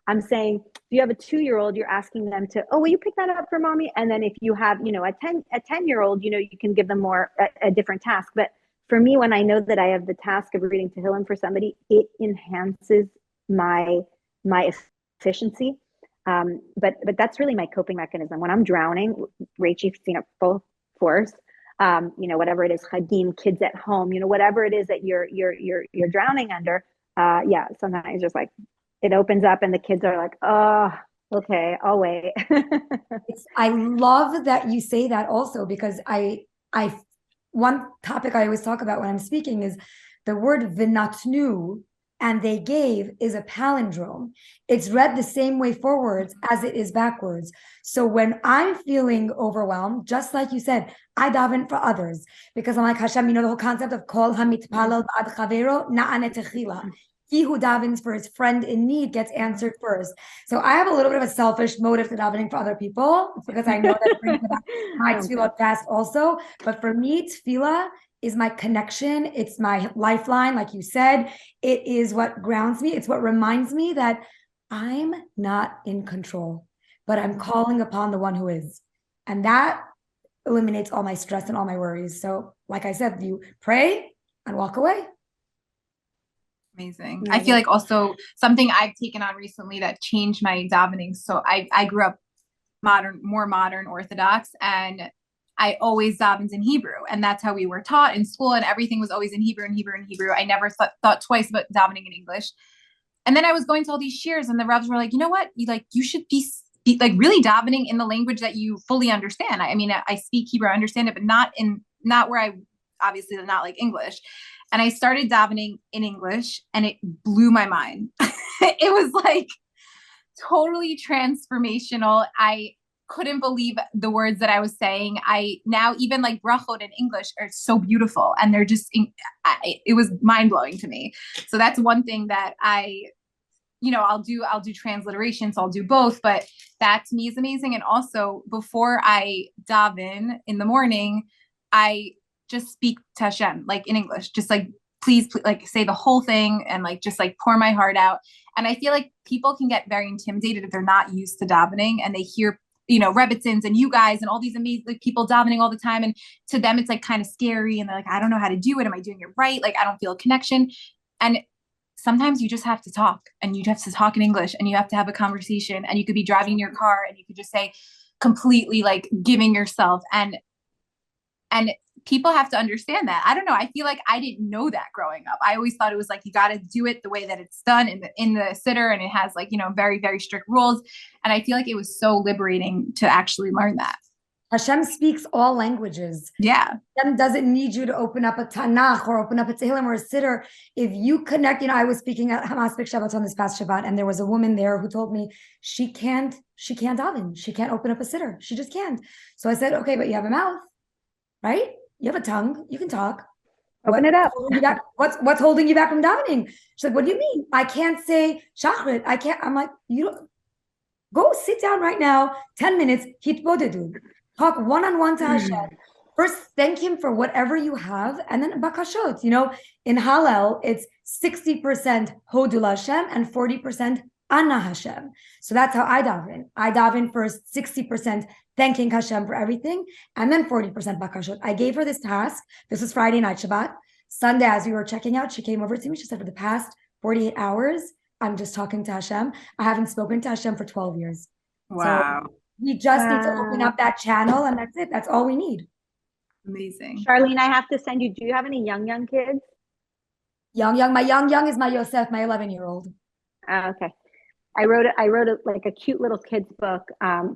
I'm saying if you have a 2-year-old, you're asking them to, will you pick that up for mommy? And then if you have, a 10-year-old, you can give them more a different task. But for me, when I know that I have the task of reading Tehillim for somebody, it enhances my efficiency. But that's really my coping mechanism. When I'm drowning, Rachie's seen it full force. Whatever it is, Chagim, kids at home, whatever it is that you're drowning under. Sometimes just like it opens up and the kids are like, oh, okay, I'll wait. I love that you say that also, because I one topic I always talk about when I'm speaking is the word vinatnu, and they gave, is a palindrome. It's read the same way forwards as it is backwards. So when I'm feeling overwhelmed, just like you said, I daven for others, because I'm like, Hashem, the whole concept of kol hamitpalel ba'ad chavero na'aneh techila. He who davens for his friend in need gets answered first. So I have a little bit of a selfish motive to davening for other people, because I know that brings about my tefillah fast also. But for me, tefillah is my connection. It's my lifeline. Like you said, it is what grounds me. It's what reminds me that I'm not in control, but I'm calling upon the one who is. And that eliminates all my stress and all my worries. So like I said, you pray and walk away. Amazing. I feel like also something I've taken on recently that changed my davening. So I grew up more modern Orthodox, and I always davened in Hebrew, and that's how we were taught in school, and everything was always in Hebrew and Hebrew and Hebrew. I never thought twice about davening in English. And then I was going to all these shiurs, and the rabbis were like, you know what? You should be like really davening in the language that you fully understand. I mean, I speak Hebrew, I understand it, but not where I obviously not like English. And I started davening in English, and it blew my mind. It was like totally transformational. I couldn't believe the words that I was saying. I now even like brachot in English are so beautiful, and they're just, it was mind blowing to me. So that's one thing that I'll do transliteration. So I'll do both, but that to me is amazing. And also before I daven in the morning, I just speak to Hashem, like in English, just like, please, like say the whole thing and like, just like pour my heart out. And I feel like people can get very intimidated if they're not used to davening, and they hear, Rebbitzins and you guys and all these amazing people davening all the time. And to them, it's like kind of scary. And they're like, I don't know how to do it. Am I doing it right? Like, I don't feel a connection. And sometimes you just have to talk, and you have to talk in English, and you have to have a conversation, and you could be driving in your car and you could just say completely like giving yourself, and people have to understand that. I don't know. I feel like I didn't know that growing up. I always thought it was like, you got to do it the way that it's done in the siddur, and it has like, very, very strict rules. And I feel like it was so liberating to actually learn that. Hashem speaks all languages. Yeah. Hashem doesn't need you to open up a Tanakh or open up a Tehillim or a siddur. If you connect, I was speaking at Hamaspik Shabbaton this past Shabbat, and there was a woman there who told me she can't daven. She can't open up a siddur. She just can't. So I said, okay, but you have a mouth, right? You have a tongue. You can talk. Open it up. What's holding you back from davening? She's like, what do you mean? I can't say shachrit. I can't. I'm like, go sit down right now, 10 minutes, hitbodedu. Talk one-on-one to Hashem. First, thank him for whatever you have, and then bakashot. In Hallel, it's 60% hodul Hashem and 40% Anna Hashem. So that's how I daven. I daven first 60% thanking Hashem for everything, and then 40% bakashot. I gave her this task. This was Friday night, Shabbat. Sunday, as we were checking out, she came over to me. She said, for the past 48 hours, I'm just talking to Hashem. I haven't spoken to Hashem for 12 years. Wow. So we just need to open up that channel, and that's it. That's all we need. Amazing. Charlene, I have to send you, do you have any young kids? Young. My young is my Yosef, my 11-year-old. Okay. I wrote like a cute little kids book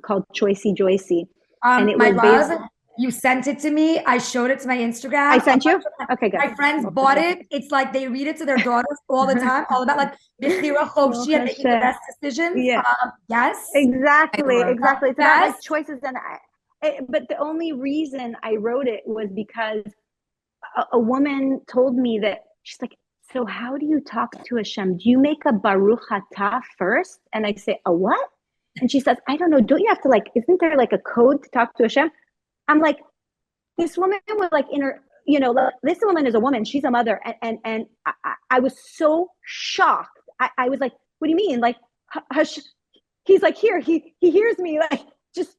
called Choicey Joycey. And it My was love, you sent it to me. I showed it to my Instagram. I sent you? Okay, good. My friends bought it. It's like they read it to their daughters all the time, all about like Bechira Chovshi and making the best decisions. Yeah. Yes. Exactly. It's about like choices. And but the only reason I wrote it was because a woman told me that, she's like, so how do you talk to Hashem? Do you make a Baruch Atah first? And I say, a what? And she says, I don't know. Don't you have to like, isn't there like a code to talk to Hashem? I'm like, this woman was like in her, this woman is a woman. She's a mother. And I was so shocked. I was like, what do you mean? Like, he's like, here, he hears me. Just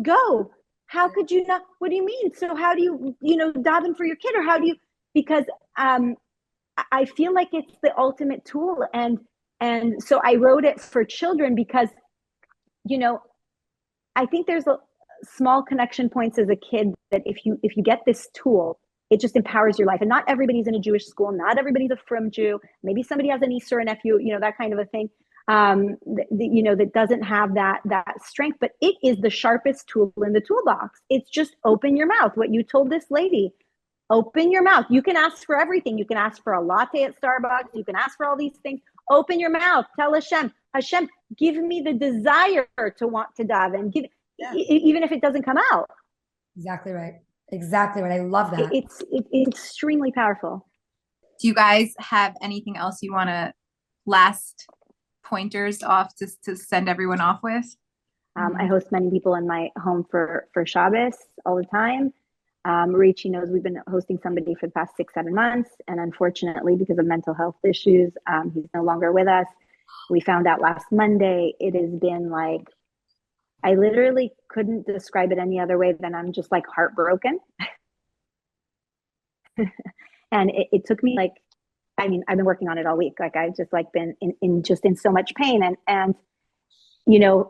go. How could you not? What do you mean? So how do you, daven for your kid, or how do you, because I feel like it's the ultimate tool. And so I wrote it for children because, I think there's a small connection points as a kid that if you get this tool, it just empowers your life. And not everybody's in a Jewish school. Not everybody's a frum Jew. Maybe somebody has an Easter nephew, that kind of a thing. That doesn't have that strength, but it is the sharpest tool in the toolbox. It's just open your mouth. What you told this lady, open your mouth. You can ask for everything. You can ask for a latte at Starbucks. You can ask for all these things. Open your mouth. Tell Hashem, give me the desire to want to daven. Even if it doesn't come out. Exactly right. I love that. It's extremely powerful. Do you guys have anything else you want to last pointers off to send everyone off with? I host many people in my home for Shabbos all the time. Richie knows we've been hosting somebody for the past 6-7 months. And unfortunately, because of mental health issues, he's no longer with us. We found out last Monday. It has been like, I literally couldn't describe it any other way than I'm just like heartbroken. And it took me like, I've been working on it all week. Like I've just like been in so much pain. And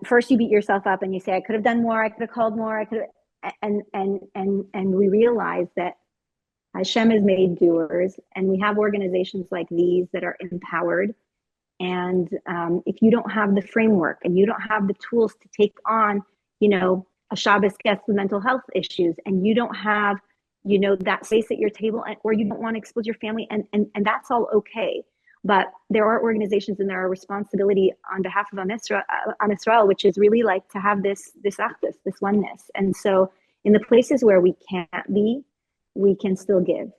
first you beat yourself up and you say, I could have done more. I could have called more. I could have, and we realize that Hashem has made doers, and we have organizations like these that are empowered. And if you don't have the framework and you don't have the tools to take on, a Shabbos guest with mental health issues, and you don't have, that space at your table, or you don't want to expose your family, and that's all okay. But there are organizations and there are responsibility on behalf of Am Yisrael, which is really like to have this achdus, this oneness. And so in the places where we can't be, we can still give.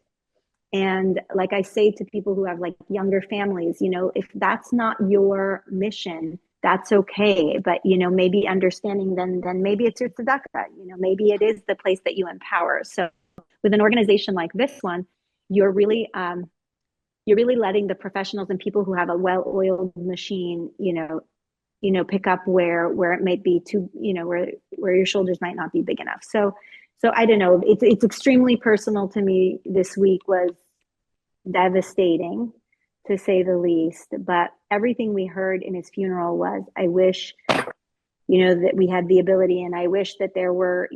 And like I say to people who have like younger families, if that's not your mission, that's okay. But, maybe understanding then maybe it's your tzedakah, maybe it is the place that you empower. So with an organization like this one, you're really letting the professionals and people who have a well-oiled machine, pick up where it might be too, where your shoulders might not be big enough. So I don't know. It's extremely personal to me. This week was devastating, to say the least. But everything we heard in his funeral was, I wish, that we had the ability, and I wish that there were,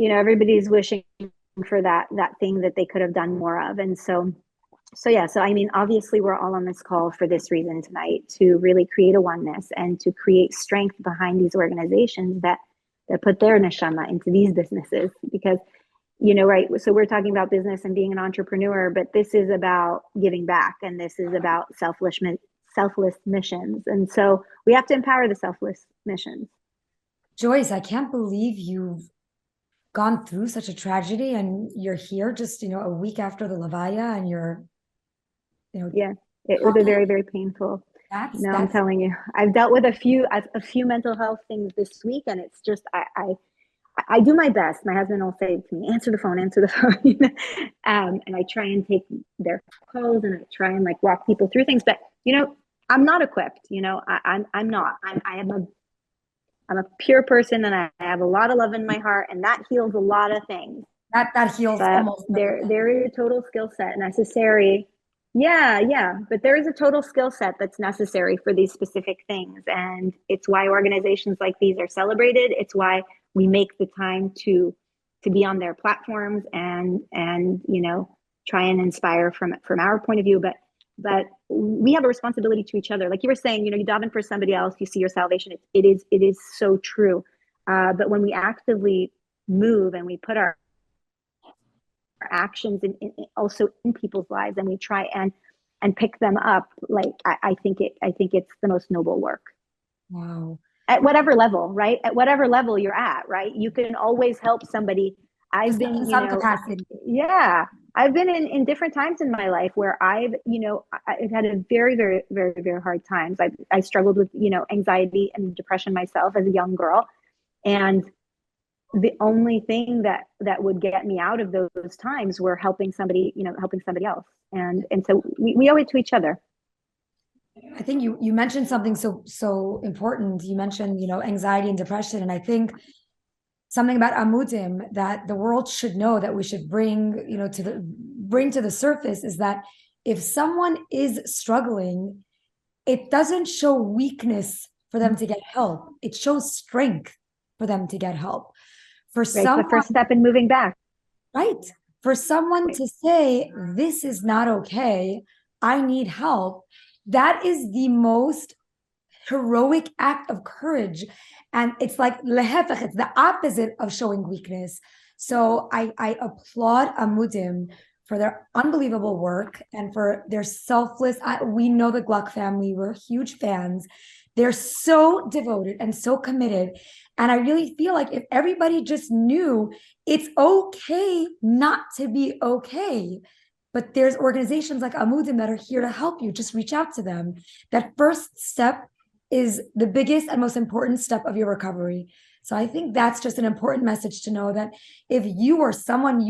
everybody's wishing for that thing that they could have done more of. And so obviously we're all on this call for this reason tonight, to really create a oneness and to create strength behind these organizations that put their neshama into these businesses. Because, right, so we're talking about business and being an entrepreneur, but this is about giving back, and this is about selfless missions. And so we have to empower the selfless missions. Joyce, I can't believe you've gone through such a tragedy and you're here just, a week after the Levaya, and you're, Yeah, it was a very, very painful. I'm telling you, I've dealt with a few mental health things this week, and it's just, I do my best. My husband will say to me, answer the phone. And I try and take their calls, and I try and like walk people through things. But, I'm not equipped. I'm not. I'm a pure person, and I have a lot of love in my heart, and that heals a lot of things. That heals But almost there is a total skill set necessary. Yeah. But there is a total skill set that's necessary for these specific things. And it's why organizations like these are celebrated. It's why we make the time to be on their platforms and try and inspire from our point of view. But we have a responsibility to each other. Like you were saying, you daven for somebody else, you see your salvation. It is so true. But when we actively move and we put our actions also in people's lives, and we try and pick them up, like I think it's the most noble work. Wow. At whatever level, right? At whatever level you're at, right? You can always help somebody. I've been, in some capacity. Yeah, I've been in different times in my life where I've had a very, very, very, very hard times. I struggled with, anxiety and depression myself as a young girl. And the only thing that would get me out of those times were helping somebody else. And so we owe it to each other. I think you mentioned something so important. You mentioned, anxiety and depression. And I think something about Amudim that the world should know, that we should bring to the surface, is that if someone is struggling, it doesn't show weakness for them to get help. It shows strength for them to get help. For someone, the first step in moving back. Right. For someone to say, this is not okay, I need help, that is the most heroic act of courage. And it's like lehefech, it's the opposite of showing weakness. So I applaud Amudim for their unbelievable work and for their selfless. We know the Gluck family, we're huge fans. They're so devoted and so committed. And I really feel like if everybody just knew it's okay not to be okay, but there's organizations like Amudim that are here to help you, just reach out to them. That first step is the biggest and most important step of your recovery. So I think that's just an important message to know, that if you or someone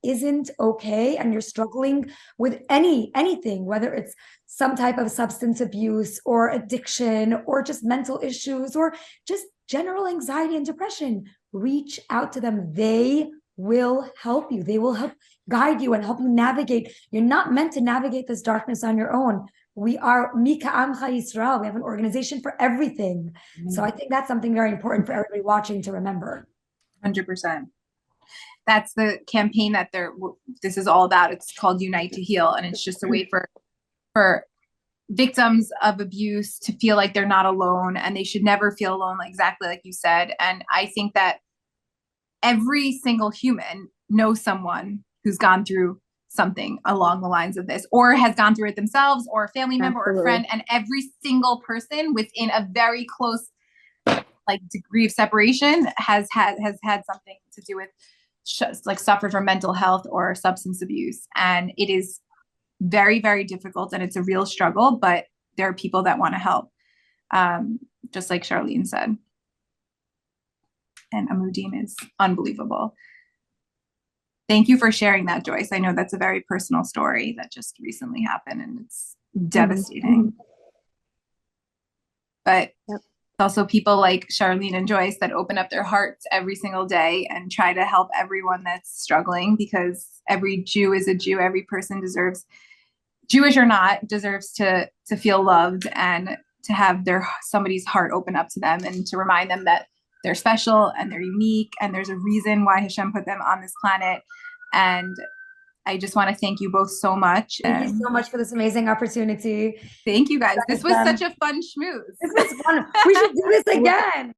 isn't okay and you're struggling with anything, whether it's some type of substance abuse or addiction or just mental issues or just general anxiety and depression, reach out to them. They will help you. They will help guide you and help you navigate. You're not meant to navigate this darkness on your own. We are Mika Amcha Yisrael. We have an organization for everything. Mm-hmm. So I think that's something very important for everybody watching to remember. 100%. That's the campaign that this is all about. It's called Unite to Heal. And it's just a way for victims of abuse to feel like they're not alone, and they should never feel alone, exactly like you said. And I think that every single human knows someone who's gone through something along the lines of this, or has gone through it themselves, or a family member or a friend. And every single person within a very close degree of separation has had something to do with suffered from mental health or substance abuse. And it is very, very difficult, and it's a real struggle, but there are people that want to help, just like Charlene said. And Amudim is unbelievable. Thank you for sharing that, Joyce. I know that's a very personal story that just recently happened, and it's devastating. Mm-hmm. But also people like Charlene and Joyce that open up their hearts every single day and try to help everyone that's struggling, because every Jew is a Jew. Every person deserves, Jewish or not, deserves to feel loved and to have somebody's heart open up to them, and to remind them that they're special and they're unique, and there's a reason why Hashem put them on this planet. And I just want to thank you both so much. Thank you so much for this amazing opportunity. Thank you guys. This was such a fun schmooze. This was fun. We should do this again.